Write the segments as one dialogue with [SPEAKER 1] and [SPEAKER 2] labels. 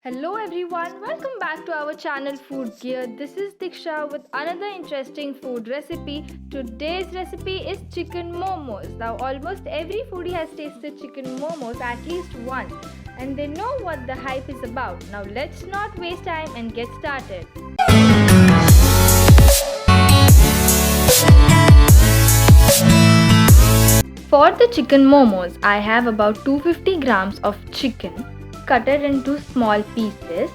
[SPEAKER 1] Hello everyone, welcome back to our channel Food Gear. This is Diksha with another interesting food recipe. Today's recipe is chicken momos. Now almost every foodie has tasted chicken momos at least once and they know what the hype is about. Now let's not waste time and get started. For the chicken momos, I have about 250 grams of chicken cut it into small pieces.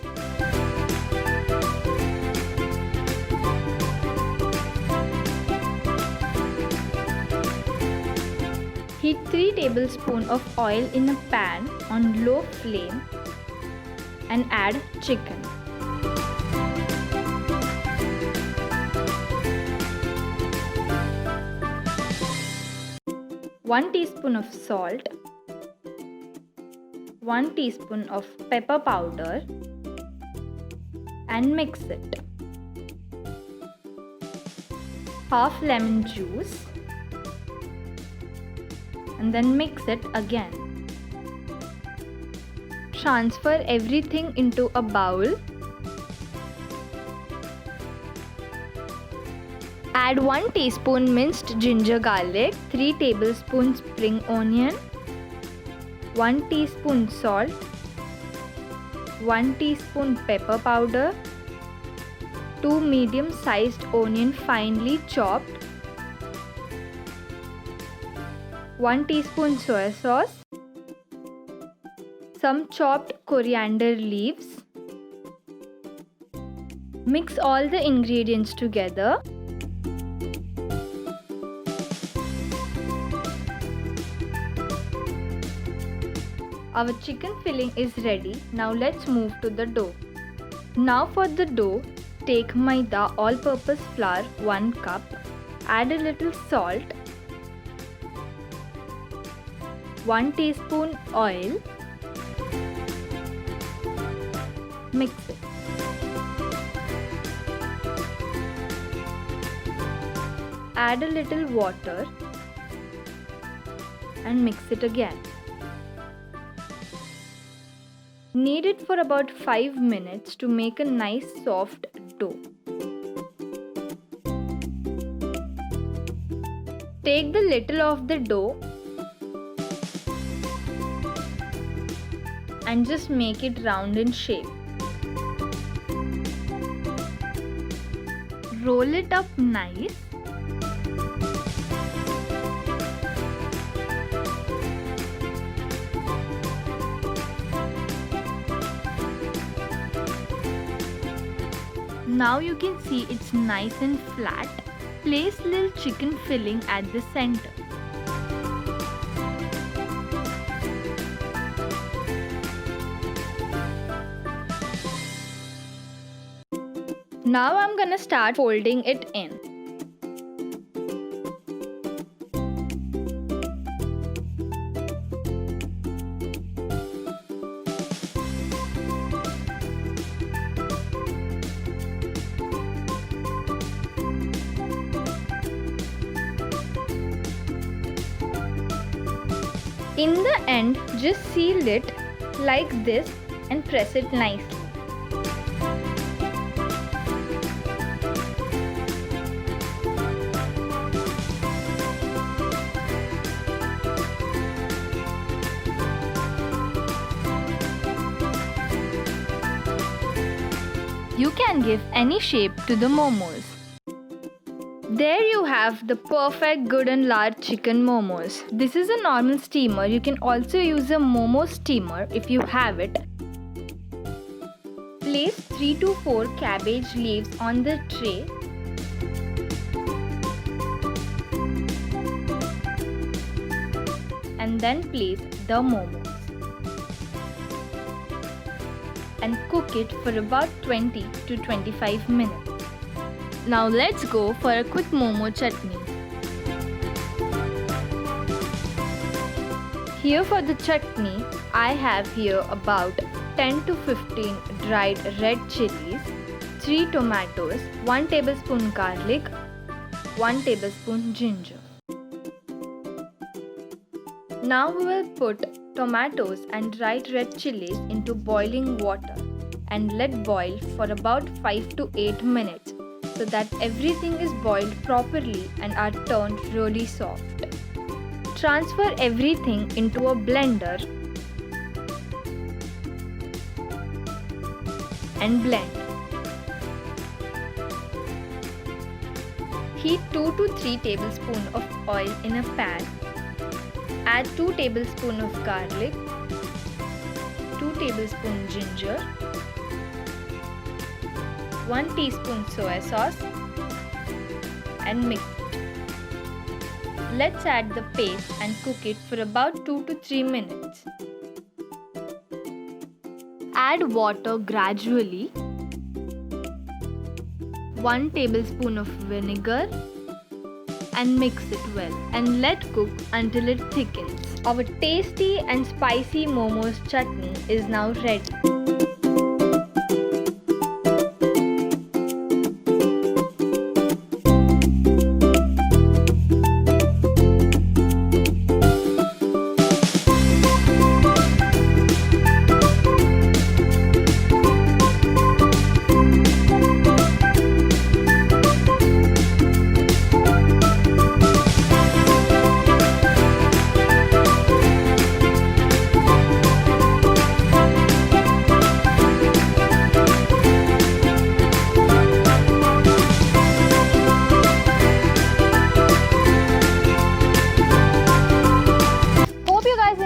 [SPEAKER 1] Heat 3 tablespoons of oil in a pan on low flame and add chicken. One teaspoon of salt, 1 teaspoon of pepper powder and mix it. Half lemon juice and then mix it again. Transfer everything into a bowl. Add 1 teaspoon minced ginger garlic, 3 tablespoons spring onion, 1 teaspoon salt, 1 teaspoon pepper powder, 2 medium-sized onion finely chopped, 1 teaspoon soy sauce, some chopped coriander leaves. Mix all the ingredients together. Our chicken filling is ready. Now let's move to the dough. Now for the dough, take maida all-purpose flour 1 cup, add a little salt, 1 teaspoon oil, mix it. Add a little water and mix it again. Knead it for about 5 minutes to make a nice soft dough. Take the little of the dough and just make it round in shape. Roll it up nice. Now you can see it's nice and flat. Place little chicken filling at the center. Now I'm gonna start folding it in. In the end, just seal it like this and press it nicely. You can give any shape to the momos. There you have the perfect good and large chicken momos. This is a normal steamer. You can also use a momo steamer if you have it. Place 3 to 4 cabbage leaves on the tray. And then place the momos. And cook it for about 20 to 25 minutes. Now let's go for a quick momo chutney. Here for the chutney, I have here about 10 to 15 dried red chilies, 3 tomatoes, 1 tablespoon garlic, 1 tablespoon ginger. Now we will put tomatoes and dried red chilies into boiling water. and let boil for about 5 to 8 minutes so that everything is boiled properly and are turned really soft. Transfer everything into a blender and blend. Heat 2 to 3 tablespoons of oil in a pan. Add 2 tablespoons of garlic, 2 tablespoons ginger, 1 teaspoon soy sauce and mix it. Let's add the paste and cook it for about 2 to 3 minutes. Add water gradually. 1 tablespoon of vinegar and mix it well and let cook until it thickens. Our tasty and spicy momos chutney is now ready.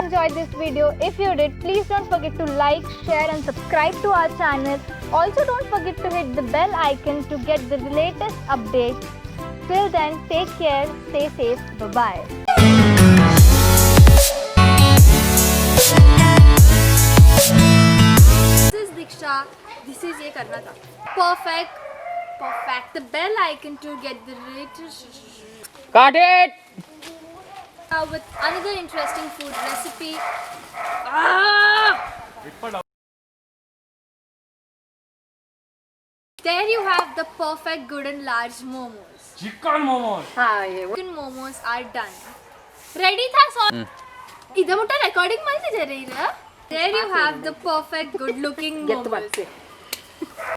[SPEAKER 1] Enjoyed this video. If you did, please don't forget to like, share and subscribe to our channel. Also don't forget to hit the bell icon to get the latest updates. Till then, take care, stay safe, bye-bye. This is Diksha. This is ये करना था. Perfect. The bell icon to get the latest.
[SPEAKER 2] Cut it!
[SPEAKER 1] With another interesting food recipe. There you have the perfect good and large momos.
[SPEAKER 2] Chicken momos.
[SPEAKER 1] Chicken momos are done. Ready tha song? Idha mutta recording malte jare ira. There you have the perfect good looking momos.